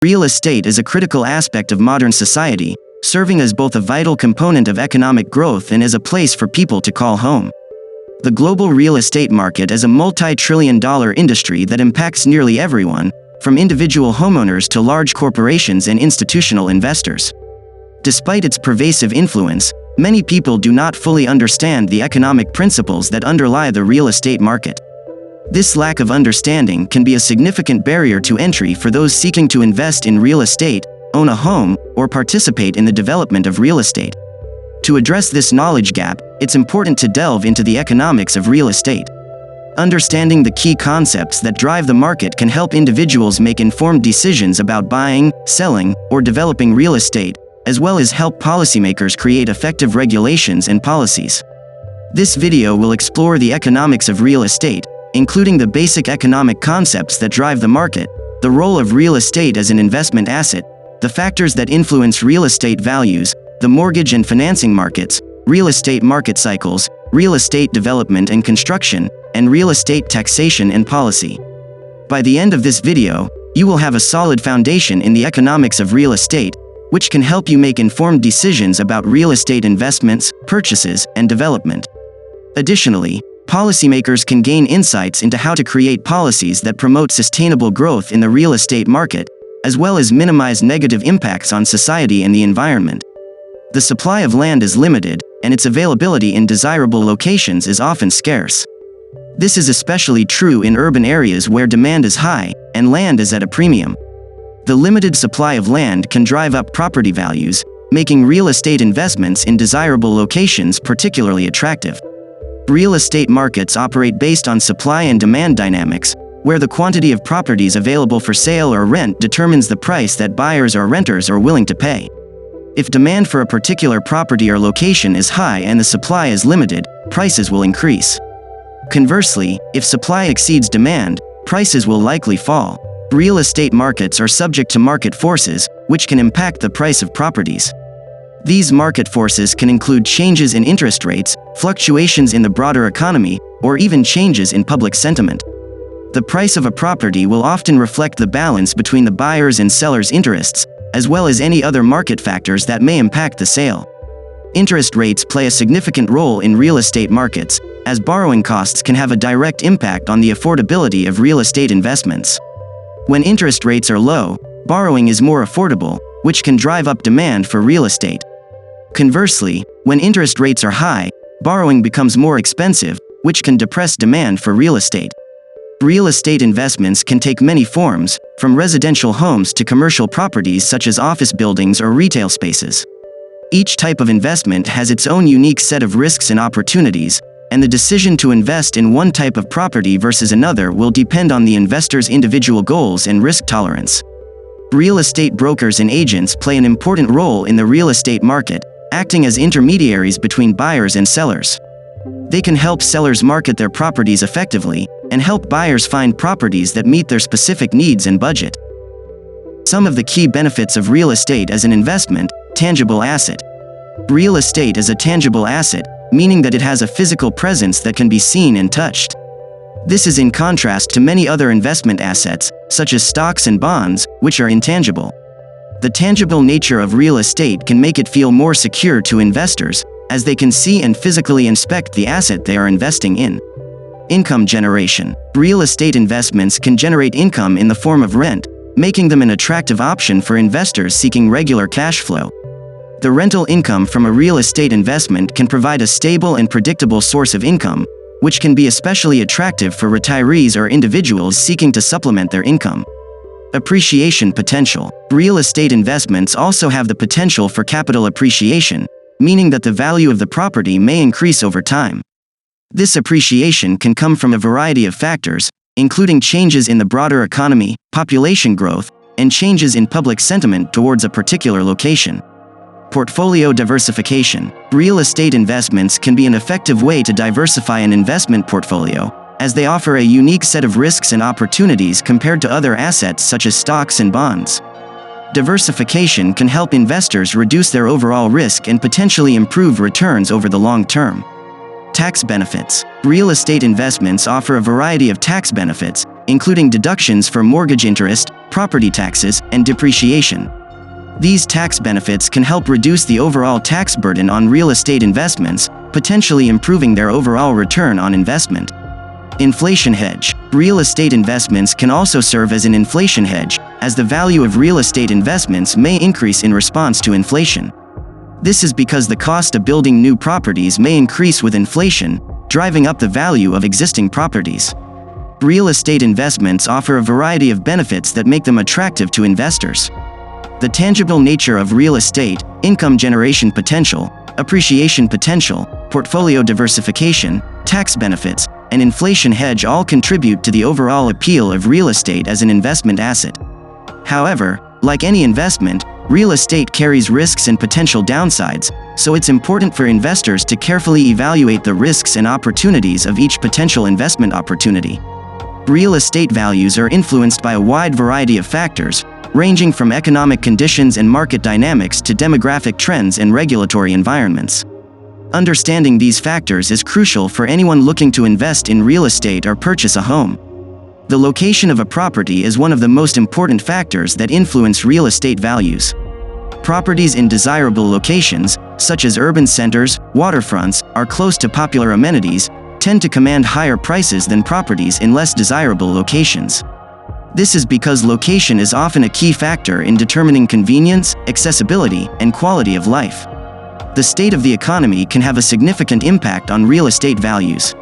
Real estate is a critical aspect of modern society, serving as both a vital component of economic growth and as a place for people to call home. The global real estate market is a multi-trillion-dollar industry that impacts nearly everyone, from individual homeowners to large corporations and institutional investors. Despite its pervasive influence, many people do not fully understand the economic principles that underlie the real estate market. This lack of understanding can be a significant barrier to entry for those seeking to invest in real estate, own a home, or participate in the development of real estate. To address this knowledge gap, it's important to delve into the economics of real estate. Understanding the key concepts that drive the market can help individuals make informed decisions about buying, selling, or developing real estate, as well as help policymakers create effective regulations and policies. This video will explore the economics of real estate, including the basic economic concepts that drive the market, the role of real estate as an investment asset, the factors that influence real estate values, the mortgage and financing markets, real estate market cycles, real estate development and construction, and real estate taxation and policy. By the end of this video, you will have a solid foundation in the economics of real estate, which can help you make informed decisions about real estate investments, purchases, and development. Additionally, policymakers can gain insights into how to create policies that promote sustainable growth in the real estate market, as well as minimize negative impacts on society and the environment. The supply of land is limited, and its availability in desirable locations is often scarce. This is especially true in urban areas where demand is high, and land is at a premium. The limited supply of land can drive up property values, making real estate investments in desirable locations particularly attractive. Real estate markets operate based on supply and demand dynamics, where the quantity of properties available for sale or rent determines the price that buyers or renters are willing to pay. If demand for a particular property or location is high and the supply is limited, prices will increase. Conversely, if supply exceeds demand, prices will likely fall. Real estate markets are subject to market forces, which can impact the price of properties. These market forces can include changes in interest rates, fluctuations in the broader economy, or even changes in public sentiment. The price of a property will often reflect the balance between the buyer's and seller's interests, as well as any other market factors that may impact the sale. Interest rates play a significant role in real estate markets, as borrowing costs can have a direct impact on the affordability of real estate investments. When interest rates are low, borrowing is more affordable, which can drive up demand for real estate. Conversely, when interest rates are high, borrowing becomes more expensive, which can depress demand for real estate. Real estate investments can take many forms, from residential homes to commercial properties such as office buildings or retail spaces. Each type of investment has its own unique set of risks and opportunities, and the decision to invest in one type of property versus another will depend on the investor's individual goals and risk tolerance. Real estate brokers and agents play an important role in the real estate market, acting as intermediaries between buyers and sellers. They can help sellers market their properties effectively, and help buyers find properties that meet their specific needs and budget. Some of the key benefits of real estate as an investment: tangible asset. Real estate is a tangible asset, meaning that it has a physical presence that can be seen and touched. This is in contrast to many other investment assets, such as stocks and bonds, which are intangible. The tangible nature of real estate can make it feel more secure to investors, as they can see and physically inspect the asset they are investing in. Income generation. Real estate investments can generate income in the form of rent, making them an attractive option for investors seeking regular cash flow. The rental income from a real estate investment can provide a stable and predictable source of income, which can be especially attractive for retirees or individuals seeking to supplement their income. Appreciation potential. Real estate investments also have the potential for capital appreciation, meaning that the value of the property may increase over time. This appreciation can come from a variety of factors, including changes in the broader economy, population growth, and changes in public sentiment towards a particular location. Portfolio diversification. Real estate investments can be an effective way to diversify an investment portfolio, as they offer a unique set of risks and opportunities compared to other assets such as stocks and bonds. Diversification can help investors reduce their overall risk and potentially improve returns over the long term. Tax benefits. Real estate investments offer a variety of tax benefits, including deductions for mortgage interest, property taxes, and depreciation. These tax benefits can help reduce the overall tax burden on real estate investments, potentially improving their overall return on investment. Inflation hedge. Real estate investments can also serve as an inflation hedge, as the value of real estate investments may increase in response to inflation. This is because the cost of building new properties may increase with inflation, driving up the value of existing properties. Real estate investments offer a variety of benefits that make them attractive to investors. The tangible nature of real estate, income generation potential, appreciation potential, portfolio diversification, tax benefits, and inflation hedge all contribute to the overall appeal of real estate as an investment asset. However, like any investment, real estate carries risks and potential downsides, so it's important for investors to carefully evaluate the risks and opportunities of each potential investment opportunity. Real estate values are influenced by a wide variety of factors, ranging from economic conditions and market dynamics to demographic trends and regulatory environments. Understanding these factors is crucial for anyone looking to invest in real estate or purchase a home. The location of a property is one of the most important factors that influence real estate values. Properties in desirable locations, such as urban centers, waterfronts, or close to popular amenities, tend to command higher prices than properties in less desirable locations. This is because location is often a key factor in determining convenience, accessibility, and quality of life. The state of the economy can have a significant impact on real estate values.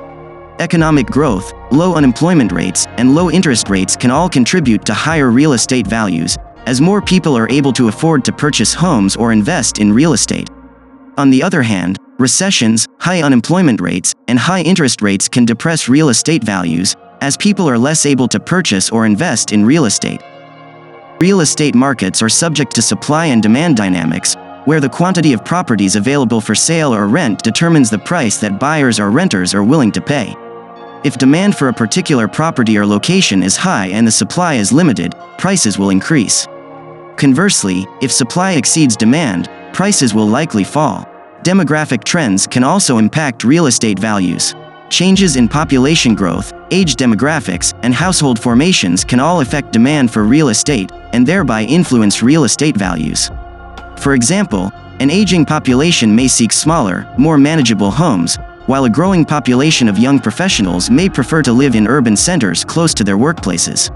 Economic growth, low unemployment rates, and low interest rates can all contribute to higher real estate values, as more people are able to afford to purchase homes or invest in real estate. On the other hand, recessions, high unemployment rates, and high interest rates can depress real estate values, as people are less able to purchase or invest in real estate. Real estate markets are subject to supply and demand dynamics, where the quantity of properties available for sale or rent determines the price that buyers or renters are willing to pay. If demand for a particular property or location is high and the supply is limited, prices will increase. Conversely, if supply exceeds demand, prices will likely fall. Demographic trends can also impact real estate values. Changes in population growth, age demographics, and household formations can all affect demand for real estate, and thereby influence real estate values. For example, an aging population may seek smaller, more manageable homes, while a growing population of young professionals may prefer to live in urban centers close to their workplaces.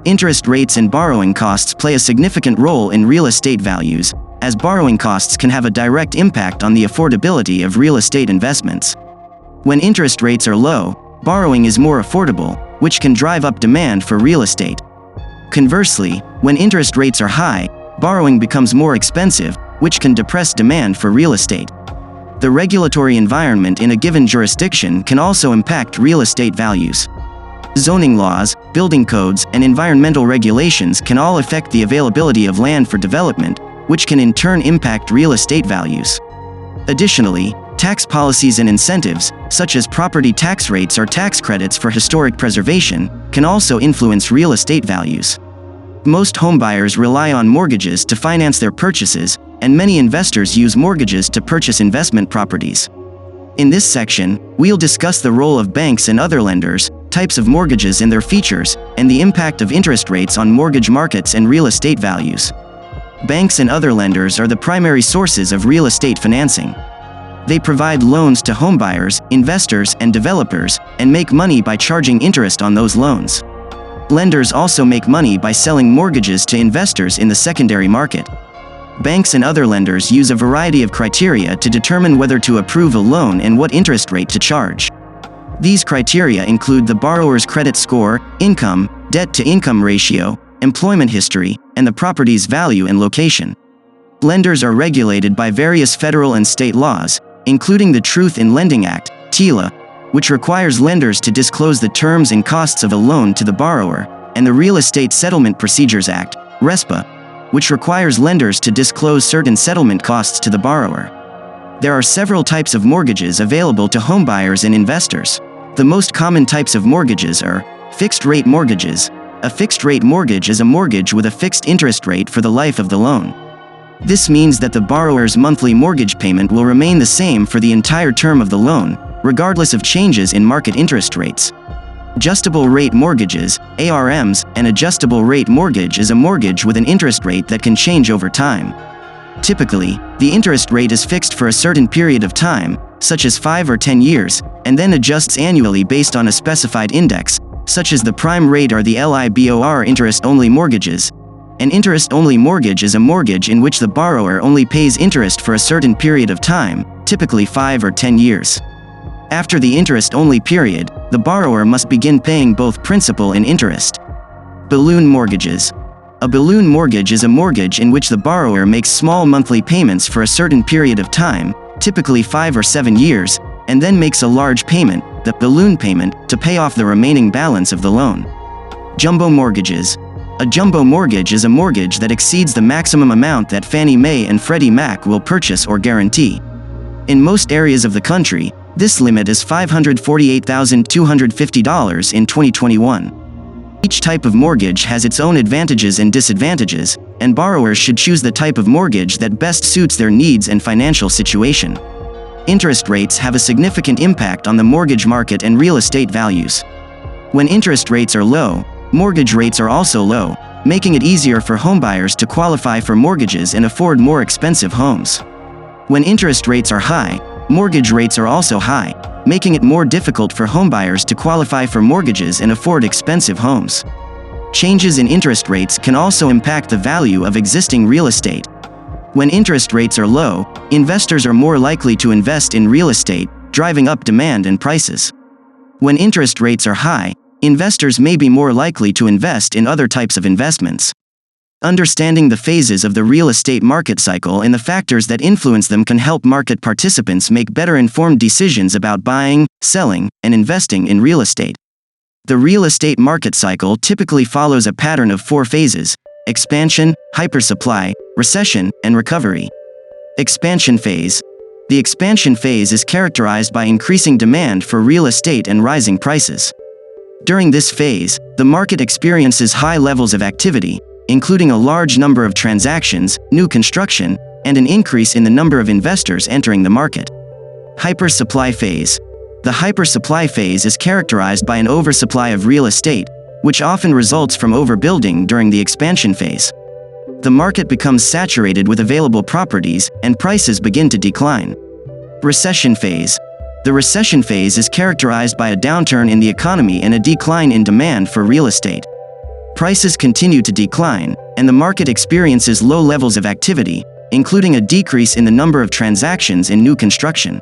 Interest rates and borrowing costs play a significant role in real estate values, as borrowing costs can have a direct impact on the affordability of real estate investments. When interest rates are low, borrowing is more affordable, which can drive up demand for real estate. Conversely, when interest rates are high, borrowing becomes more expensive, which can depress demand for real estate. The regulatory environment in a given jurisdiction can also impact real estate values. Zoning laws, building codes, and environmental regulations can all affect the availability of land for development, which can in turn impact real estate values. Additionally, tax policies and incentives, such as property tax rates or tax credits for historic preservation, can also influence real estate values. Most homebuyers rely on mortgages to finance their purchases, and many investors use mortgages to purchase investment properties. In this section, we'll discuss the role of banks and other lenders, types of mortgages and their features, and the impact of interest rates on mortgage markets and real estate values. Banks and other lenders are the primary sources of real estate financing. They provide loans to homebuyers, investors, and developers, and make money by charging interest on those loans. Lenders also make money by selling mortgages to investors in the secondary market. Banks and other lenders use a variety of criteria to determine whether to approve a loan and what interest rate to charge. These criteria include the borrower's credit score, income, debt-to-income ratio, employment history, and the property's value and location. Lenders are regulated by various federal and state laws, including the Truth in Lending Act, TILA, which requires lenders to disclose the terms and costs of a loan to the borrower, and the Real Estate Settlement Procedures Act, RESPA, which requires lenders to disclose certain settlement costs to the borrower. There are several types of mortgages available to homebuyers and investors. The most common types of mortgages are fixed-rate mortgages. A fixed-rate mortgage is a mortgage with a fixed interest rate for the life of the loan. This means that the borrower's monthly mortgage payment will remain the same for the entire term of the loan, regardless of changes in market interest rates. Adjustable rate mortgages, ARMs. An adjustable rate mortgage is a mortgage with an interest rate that can change over time. Typically, the interest rate is fixed for a certain period of time, such as 5 or 10 years, and then adjusts annually based on a specified index, such as the prime rate or the LIBOR. Interest-only mortgages. An interest-only mortgage is a mortgage in which the borrower only pays interest for a certain period of time, typically 5 or 10 years. After the interest-only period, the borrower must begin paying both principal and interest. Balloon mortgages. A balloon mortgage is a mortgage in which the borrower makes small monthly payments for a certain period of time, typically 5 or 7 years, and then makes a large payment, the balloon payment, to pay off the remaining balance of the loan. Jumbo mortgages. A jumbo mortgage is a mortgage that exceeds the maximum amount that Fannie Mae and Freddie Mac will purchase or guarantee. In most areas of the country, this limit is $548,250 in 2021. Each type of mortgage has its own advantages and disadvantages, and borrowers should choose the type of mortgage that best suits their needs and financial situation. Interest rates have a significant impact on the mortgage market and real estate values. When interest rates are low, mortgage rates are also low, making it easier for homebuyers to qualify for mortgages and afford more expensive homes. When interest rates are high, mortgage rates are also high, making it more difficult for homebuyers to qualify for mortgages and afford expensive homes. Changes in interest rates can also impact the value of existing real estate. When interest rates are low, investors are more likely to invest in real estate, driving up demand and prices. When interest rates are high, investors may be more likely to invest in other types of investments. Understanding the phases of the real estate market cycle and the factors that influence them can help market participants make better informed decisions about buying, selling, and investing in real estate. The real estate market cycle typically follows a pattern of 4 phases: expansion, hypersupply, recession, and recovery. Expansion phase. The expansion phase is characterized by increasing demand for real estate and rising prices. During this phase, the market experiences high levels of activity, including a large number of transactions, new construction, and an increase in the number of investors entering the market. Hypersupply phase. The hypersupply phase is characterized by an oversupply of real estate, which often results from overbuilding during the expansion phase. The market becomes saturated with available properties, and prices begin to decline. Recession phase. The recession phase is characterized by a downturn in the economy and a decline in demand for real estate. Prices continue to decline, and the market experiences low levels of activity, including a decrease in the number of transactions in new construction.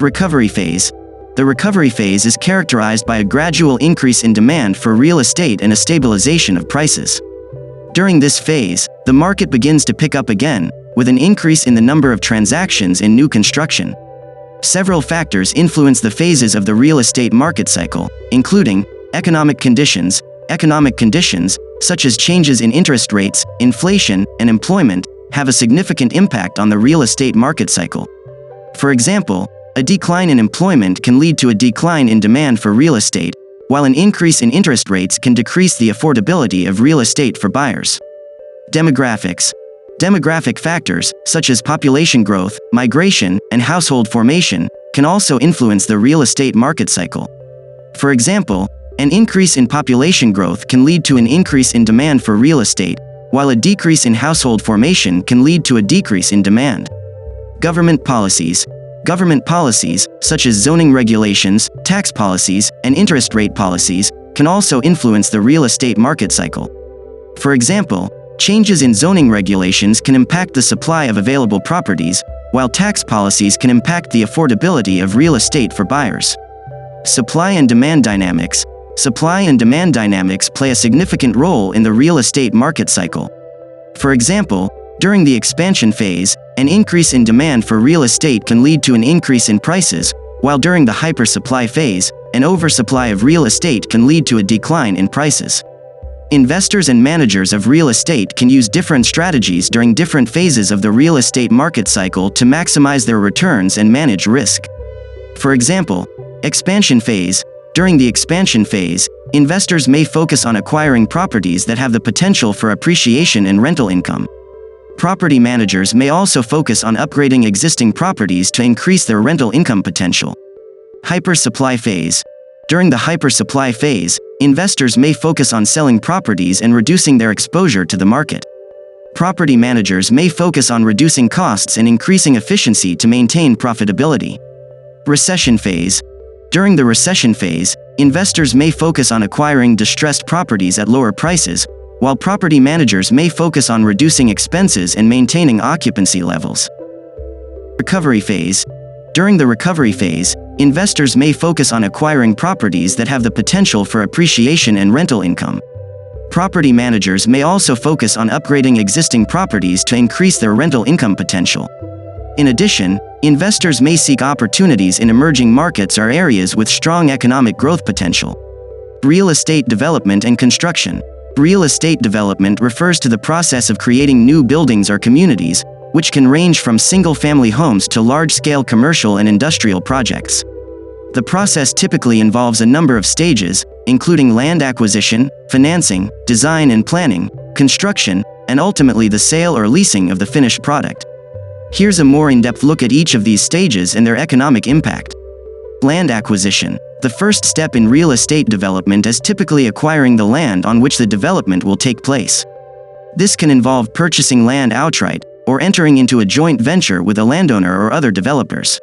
Recovery phase. The recovery phase is characterized by a gradual increase in demand for real estate and a stabilization of prices. During this phase, the market begins to pick up again, with an increase in the number of transactions in new construction. Several factors influence the phases of the real estate market cycle, including economic conditions. Economic conditions, such as changes in interest rates, inflation, and employment, have a significant impact on the real estate market cycle. For example, a decline in employment can lead to a decline in demand for real estate, while an increase in interest rates can decrease the affordability of real estate for buyers. Demographics. Demographic factors, such as population growth, migration, and household formation, can also influence the real estate market cycle. For example, an increase in population growth can lead to an increase in demand for real estate, while a decrease in household formation can lead to a decrease in demand. Government policies. Government policies, such as zoning regulations, tax policies, and interest rate policies, can also influence the real estate market cycle. For example, changes in zoning regulations can impact the supply of available properties, while tax policies can impact the affordability of real estate for buyers. Supply and demand dynamics. Supply and demand dynamics play a significant role in the real estate market cycle. For example, during the expansion phase, an increase in demand for real estate can lead to an increase in prices, while during the hypersupply phase, an oversupply of real estate can lead to a decline in prices. Investors and managers of real estate can use different strategies during different phases of the real estate market cycle to maximize their returns and manage risk. For example, expansion phase. During the expansion phase, investors may focus on acquiring properties that have the potential for appreciation and rental income. Property managers may also focus on upgrading existing properties to increase their rental income potential. Hypersupply phase. During the hypersupply phase, investors may focus on selling properties and reducing their exposure to the market. Property managers may focus on reducing costs and increasing efficiency to maintain profitability. Recession phase. During the recession phase, investors may focus on acquiring distressed properties at lower prices, while property managers may focus on reducing expenses and maintaining occupancy levels. Recovery phase. During the recovery phase, investors may focus on acquiring properties that have the potential for appreciation and rental income. Property managers may also focus on upgrading existing properties to increase their rental income potential. In addition, investors may seek opportunities in emerging markets or areas with strong economic growth potential. Real estate development and construction. Real estate development refers to the process of creating new buildings or communities, which can range from single-family homes to large-scale commercial and industrial projects. The process typically involves a number of stages, including land acquisition, financing, design and planning, construction, and ultimately the sale or leasing of the finished product. Here's a more in-depth look at each of these stages and their economic impact. Land acquisition. The first step in real estate development is typically acquiring the land on which the development will take place. This can involve purchasing land outright, or entering into a joint venture with a landowner or other developers.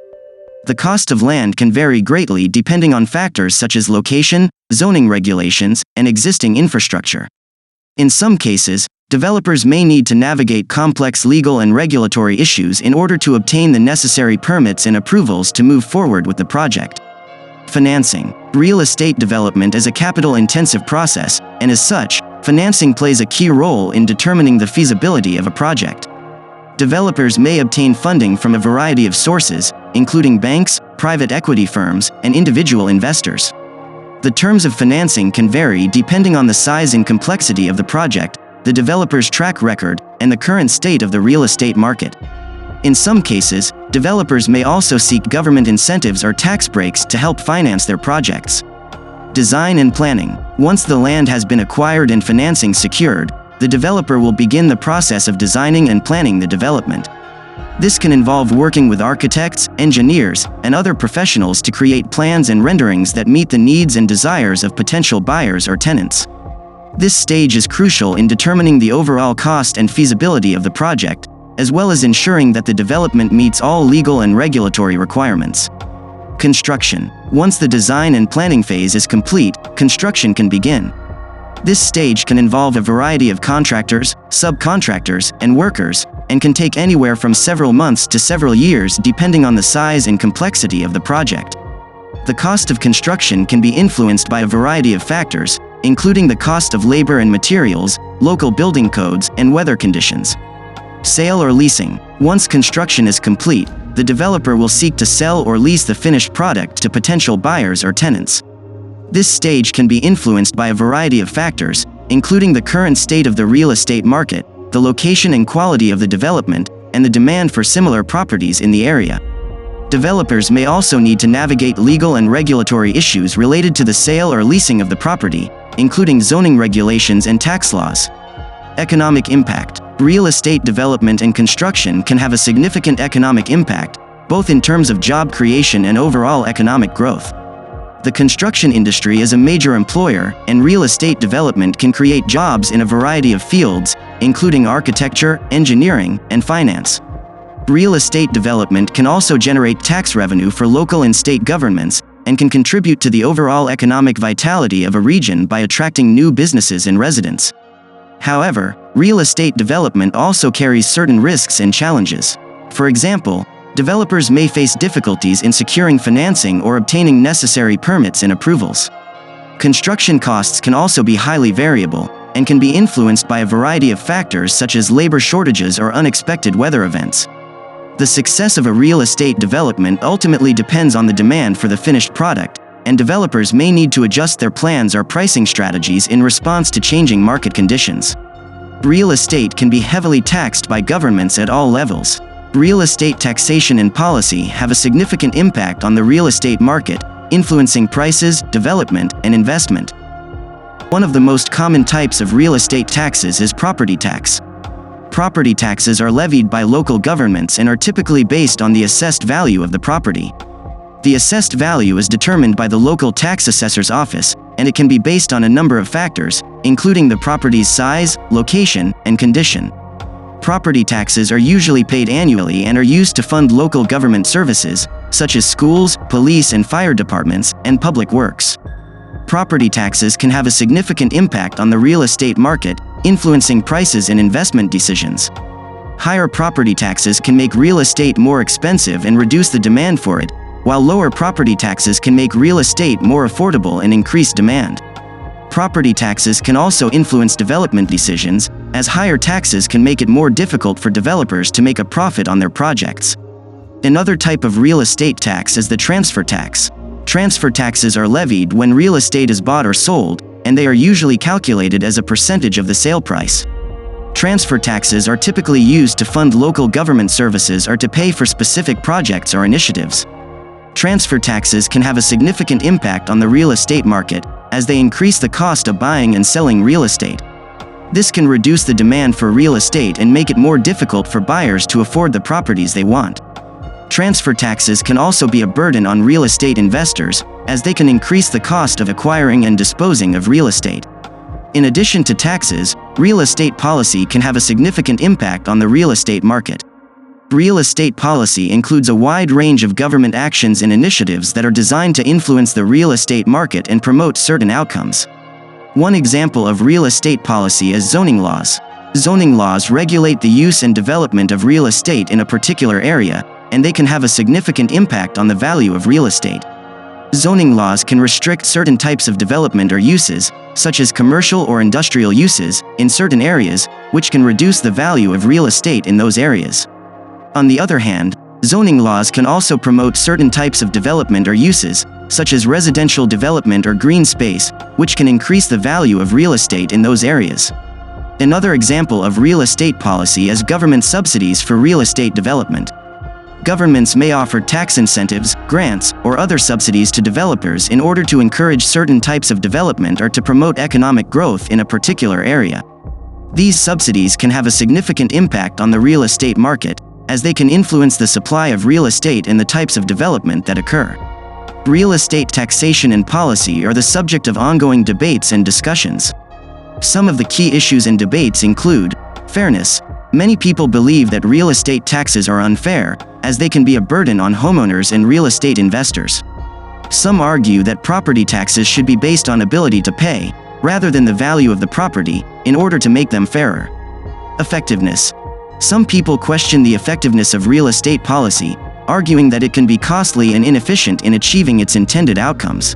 The cost of land can vary greatly depending on factors such as location, zoning regulations, and existing infrastructure. In some cases, developers may need to navigate complex legal and regulatory issues in order to obtain the necessary permits and approvals to move forward with the project. Financing. Real estate development is a capital-intensive process, and as such, financing plays a key role in determining the feasibility of a project. Developers may obtain funding from a variety of sources, including banks, private equity firms, and individual investors. The terms of financing can vary depending on the size and complexity of the project, the developer's track record, and the current state of the real estate market. In some cases, developers may also seek government incentives or tax breaks to help finance their projects. Design and planning. Once the land has been acquired and financing secured, the developer will begin the process of designing and planning the development. This can involve working with architects, engineers, and other professionals to create plans and renderings that meet the needs and desires of potential buyers or tenants. This stage is crucial in determining the overall cost and feasibility of the project, as well as ensuring that the development meets all legal and regulatory requirements. Construction. Once the design and planning phase is complete, construction can begin. This stage can involve a variety of contractors, subcontractors, and workers, and can take anywhere from several months to several years depending on the size and complexity of the project. The cost of construction can be influenced by a variety of factors, including the cost of labor and materials, local building codes, and weather conditions. Sale or leasing. Once construction is complete, the developer will seek to sell or lease the finished product to potential buyers or tenants. This stage can be influenced by a variety of factors, including the current state of the real estate market, the location and quality of the development, and the demand for similar properties in the area. Developers may also need to navigate legal and regulatory issues related to the sale or leasing of the property, including zoning regulations and tax laws. Economic impact. Real estate development and construction can have a significant economic impact, both in terms of job creation and overall economic growth. The construction industry is a major employer, and real estate development can create jobs in a variety of fields, including architecture, engineering, and finance. Real estate development can also generate tax revenue for local and state governments, and can contribute to the overall economic vitality of a region by attracting new businesses and residents. However, real estate development also carries certain risks and challenges. For example, developers may face difficulties in securing financing or obtaining necessary permits and approvals. Construction costs can also be highly variable, and can be influenced by a variety of factors such as labor shortages or unexpected weather events. The success of a real estate development ultimately depends on the demand for the finished product, and developers may need to adjust their plans or pricing strategies in response to changing market conditions. Real estate can be heavily taxed by governments at all levels. Real estate taxation and policy have a significant impact on the real estate market, influencing prices, development, and investment. One of the most common types of real estate taxes is property tax. Property taxes are levied by local governments and are typically based on the assessed value of the property. The assessed value is determined by the local tax assessor's office, and it can be based on a number of factors, including the property's size, location, and condition. Property taxes are usually paid annually and are used to fund local government services, such as schools, police and fire departments, and public works. Property taxes can have a significant impact on the real estate market, influencing prices and investment decisions. Higher property taxes can make real estate more expensive and reduce the demand for it, while lower property taxes can make real estate more affordable and increase demand. Property taxes can also influence development decisions, as higher taxes can make it more difficult for developers to make a profit on their projects. Another type of real estate tax is the transfer tax. Transfer taxes are levied when real estate is bought or sold, and they are usually calculated as a percentage of the sale price. Transfer taxes are typically used to fund local government services or to pay for specific projects or initiatives. Transfer taxes can have a significant impact on the real estate market, as they increase the cost of buying and selling real estate. This can reduce the demand for real estate and make it more difficult for buyers to afford the properties they want. Transfer taxes can also be a burden on real estate investors, as they can increase the cost of acquiring and disposing of real estate. In addition to taxes, real estate policy can have a significant impact on the real estate market. Real estate policy includes a wide range of government actions and initiatives that are designed to influence the real estate market and promote certain outcomes. One example of real estate policy is zoning laws. Zoning laws regulate the use and development of real estate in a particular area, and they can have a significant impact on the value of real estate. Zoning laws can restrict certain types of development or uses, such as commercial or industrial uses, in certain areas, which can reduce the value of real estate in those areas. On the other hand, zoning laws can also promote certain types of development or uses, such as residential development or green space, which can increase the value of real estate in those areas. Another example of real estate policy is government subsidies for real estate development. Governments may offer tax incentives, grants, or other subsidies to developers in order to encourage certain types of development or to promote economic growth in a particular area. These subsidies can have a significant impact on the real estate market, as they can influence the supply of real estate and the types of development that occur. Real estate taxation and policy are the subject of ongoing debates and discussions. Some of the key issues and debates include fairness. Many people believe that real estate taxes are unfair, as they can be a burden on homeowners and real estate investors. Some argue that property taxes should be based on ability to pay, rather than the value of the property, in order to make them fairer. Effectiveness. Some people question the effectiveness of real estate policy, arguing that it can be costly and inefficient in achieving its intended outcomes.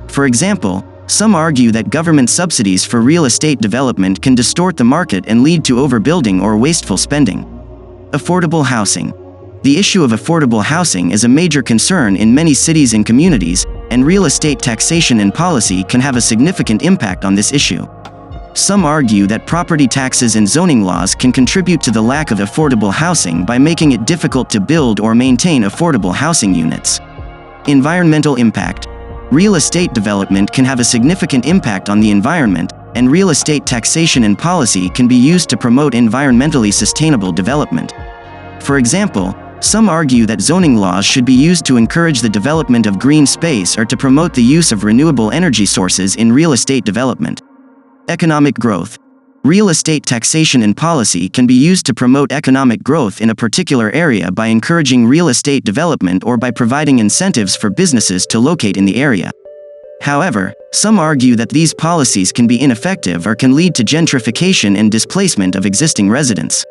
For example, some argue that government subsidies for real estate development can distort the market and lead to overbuilding or wasteful spending. Affordable housing. The issue of affordable housing is a major concern in many cities and communities, and real estate taxation and policy can have a significant impact on this issue. Some argue that property taxes and zoning laws can contribute to the lack of affordable housing by making it difficult to build or maintain affordable housing units. Environmental impact. Real estate development can have a significant impact on the environment, and real estate taxation and policy can be used to promote environmentally sustainable development. For example, some argue that zoning laws should be used to encourage the development of green space or to promote the use of renewable energy sources in real estate development. Economic growth. Real estate taxation and policy can be used to promote economic growth in a particular area by encouraging real estate development or by providing incentives for businesses to locate in the area. However, some argue that these policies can be ineffective or can lead to gentrification and displacement of existing residents.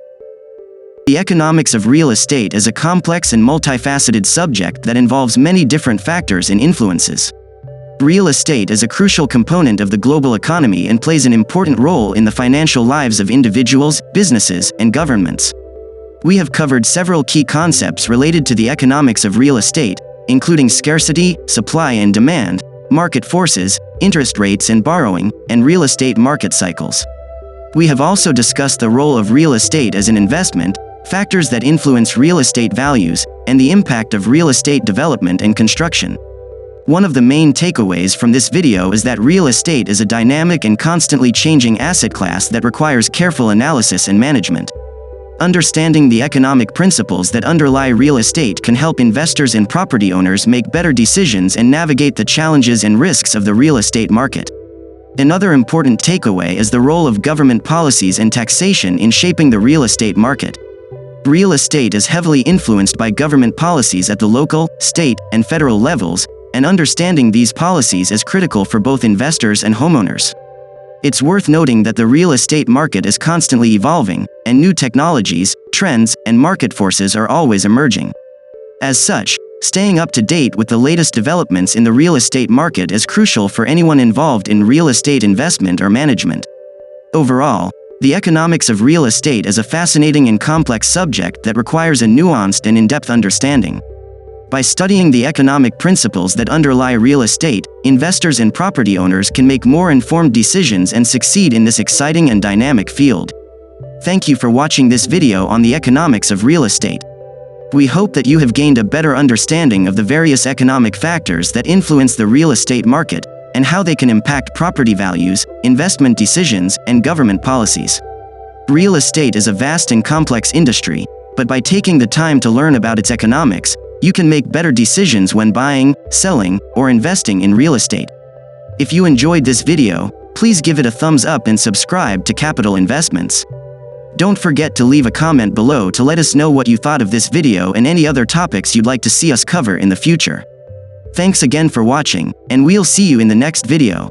The economics of real estate is a complex and multifaceted subject that involves many different factors and influences. Real estate is a crucial component of the global economy and plays an important role in the financial lives of individuals, businesses, and governments. We have covered several key concepts related to the economics of real estate, including scarcity, supply and demand, market forces, interest rates and borrowing, and real estate market cycles. We have also discussed the role of real estate as an investment, factors that influence real estate values, and the impact of real estate development and construction. One of the main takeaways from this video is that real estate is a dynamic and constantly changing asset class that requires careful analysis and management. Understanding the economic principles that underlie real estate can help investors and property owners make better decisions and navigate the challenges and risks of the real estate market. Another important takeaway is the role of government policies and taxation in shaping the real estate market. Real estate is heavily influenced by government policies at the local, state, and federal levels, and understanding these policies is critical for both investors and homeowners. It's worth noting that the real estate market is constantly evolving, and new technologies, trends, and market forces are always emerging. As such, staying up to date with the latest developments in the real estate market is crucial for anyone involved in real estate investment or management. Overall, the economics of real estate is a fascinating and complex subject that requires a nuanced and in-depth understanding. By studying the economic principles that underlie real estate, investors and property owners can make more informed decisions and succeed in this exciting and dynamic field. Thank you for watching this video on the economics of real estate. We hope that you have gained a better understanding of the various economic factors that influence the real estate market, and how they can impact property values, investment decisions, and government policies. Real estate is a vast and complex industry, but by taking the time to learn about its economics, you can make better decisions when buying, selling, or investing in real estate. If you enjoyed this video, please give it a thumbs up and subscribe to Capital Investments. Don't forget to leave a comment below to let us know what you thought of this video and any other topics you'd like to see us cover in the future. Thanks again for watching, and we'll see you in the next video.